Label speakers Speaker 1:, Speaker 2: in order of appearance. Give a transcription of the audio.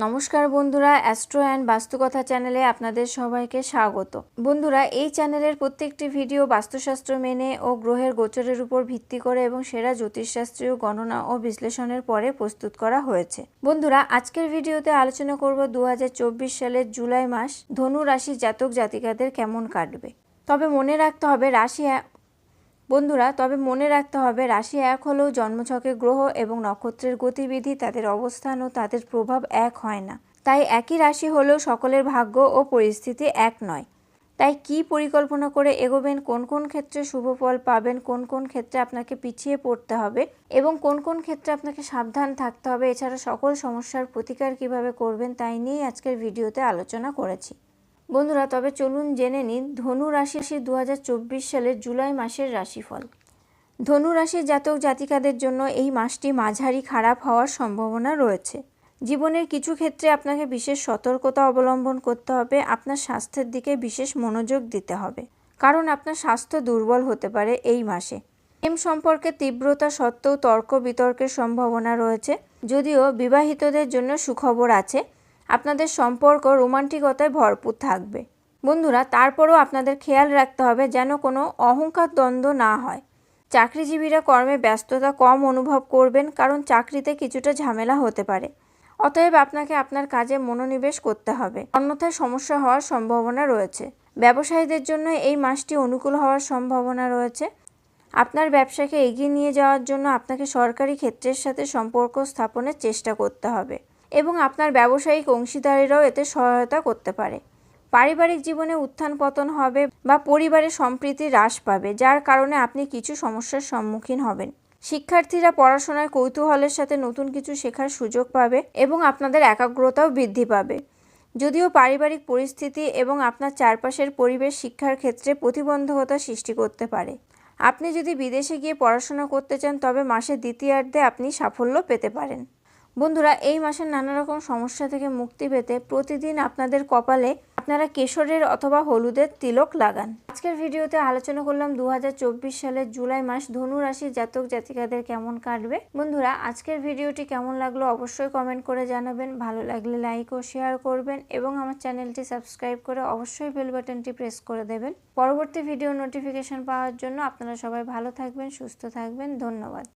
Speaker 1: নমস্কার বন্ধুরা, astro and বাস্তুকথা চ্যানেলে আপনাদের সবাইকে স্বাগত। বন্ধুরা, এই চ্যানেলের প্রত্যেকটি ভিডিও বাস্তুশাস্ত্র মেনে ও গ্রহের গোচরের উপর ভিত্তি করে এবং সেরা জ্যোতিষশাস্ত্রীয় গণনা ও বিশ্লেষণের পরে প্রস্তুত করা হয়েছে। বন্ধুরা, আজকের ভিডিওতে আলোচনা করব 2024 সালের জুলাই মাস ধনু রাশির জাতক জাতিকাদের কেমন কাটবে। তবে মনে রাখতে হবে রাশি এক হলেও জন্মছকে গ্রহ এবং নক্ষত্রের গতিবিধি, তাদের অবস্থান ও তাদের প্রভাব এক হয় না। তাই একই রাশি হলেও সকলের ভাগ্য ও পরিস্থিতি এক নয়। তাই কি পরিকল্পনা করে এগোবেন, কোন কোন ক্ষেত্রে শুভ ফল পাবেন, কোন কোন ক্ষেত্রে আপনাকে পিছিয়ে পড়তে হবে এবং কোন কোন ক্ষেত্রে আপনাকে সাবধান থাকতে হবে, এছাড়া সকল সমস্যার প্রতিকার কিভাবে করবেন, তাই নিয়েই আজকের ভিডিওতে আলোচনা করেছি। বন্ধুরা, তবে চলুন জেনে নিন ধনু রাশি 2024 সালের জুলাই মাসের রাশিফল। ধনু রাশির জাতক জাতিকাদের জন্য এই মাসটি মাঝারি খারাপ হওয়ার সম্ভাবনা রয়েছে। জীবনের কিছু ক্ষেত্রে আপনাকে বিশেষ সতর্কতা অবলম্বন করতে হবে। আপনার স্বাস্থ্যের দিকে বিশেষ মনোযোগ দিতে হবে, কারণ আপনার স্বাস্থ্য দুর্বল হতে পারে এই মাসে। প্রেম সম্পর্কে তীব্রতা সত্ত্বেও তর্ক বিতর্কের সম্ভাবনা রয়েছে। যদিও বিবাহিতদের জন্য সুখবর আছে, আপনাদের সম্পর্ক রোমান্টিকতায় ভরপুর থাকবে। বন্ধুরা, তারপরও আপনাদের খেয়াল রাখতে হবে যেন কোনো অহংকার দ্বন্দ্ব না হয়। চাকরিজীবীরা কর্মে ব্যস্ততা কম অনুভব করবেন, কারণ চাকরিতে কিছুটা ঝামেলা হতে পারে। অতএব আপনাকে আপনার কাজে মনোনিবেশ করতে হবে, অন্যথায় সমস্যা হওয়ার সম্ভাবনা রয়েছে। ব্যবসায়ীদের জন্য এই মাসটি অনুকূল হওয়ার সম্ভাবনা রয়েছে। আপনার ব্যবসাকে এগিয়ে নিয়ে যাওয়ার জন্য আপনাকে সরকারি ক্ষেত্রের সাথে সম্পর্ক স্থাপনের চেষ্টা করতে হবে এবং আপনার ব্যবসায়িক অংশীদারেরাও এতে সহায়তা করতে পারে। পারিবারিক জীবনে উত্থান পতন হবে বা পরিবারের সম্প্রীতি হ্রাস পাবে, যার কারণে আপনি কিছু সমস্যার সম্মুখীন হবেন। শিক্ষার্থীরা পড়াশোনার কৌতূহলের সাথে নতুন কিছু শেখার সুযোগ পাবে এবং আপনাদের একাগ্রতাও বৃদ্ধি পাবে। যদিও পারিবারিক পরিস্থিতি এবং আপনার চারপাশের পরিবেশ শিক্ষার ক্ষেত্রে প্রতিবন্ধকতা সৃষ্টি করতে পারে। আপনি যদি বিদেশে গিয়ে পড়াশোনা করতে চান, তবে মাসের দ্বিতীয়ার্ধে আপনি সাফল্য পেতে পারেন। বন্ধুরা, এই মাসের নানা রকম সমস্যা থেকে মুক্তি পেতে প্রতিদিন আপনাদের কপালে আপনারা কেশরের অথবা হলুদের তিলক লাগান। আজকের ভিডিওতে আলোচনা করলাম 2024 সালের জুলাই মাস ধনু রাশির জাতক জাতিকাদের কেমন কাটবে। বন্ধুরা, আজকের ভিডিওটি কেমন লাগলো অবশ্যই কমেন্ট করে জানাবেন। ভালো লাগলে লাইক ও শেয়ার করবেন এবং আমার চ্যানেলটি সাবস্ক্রাইব করে অবশ্যই বেল বাটনটি প্রেস করে দেবেন। পরবর্তী ভিডিও নোটিফিকেশন পাওয়ার জন্য আপনারা সবাই ভালো থাকবেন, সুস্থ থাকবেন। ধন্যবাদ।